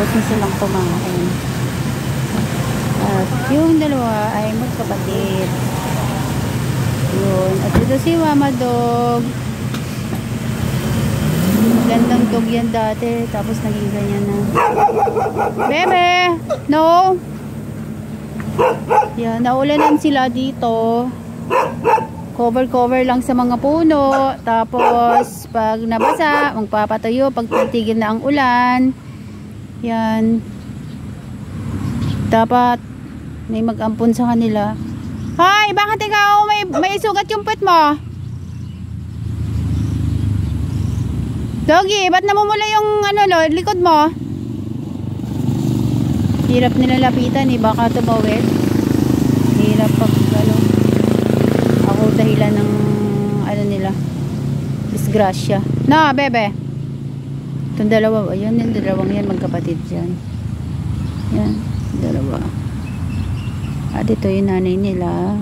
tapos na silang kumain. At yung dalawa ay magkapatid. Yun. At ito si Mama Dog. Gandang dog yan dati. Tapos naging ganyan na. Bebe! No! Yan. Naulanan sila dito. Cover lang sa mga puno. Tapos pag nabasa, magpapatayo. Pag titigil na ang ulan. Yan. Dapat may mag-ampon sa kanila. Hoy, bakit ikaw may sugat yung puwet mo? Doggy, ba't namumula yung likod mo? Hirap nila lapitan eh, baka tumawid. Hirap pag ako dahilan ng nila, disgrasya. Na, bebe. Itong dalawa, ayun yung dalawang yan, magkapatid dyan. Yan, dalawa. At ito yung nanay nila.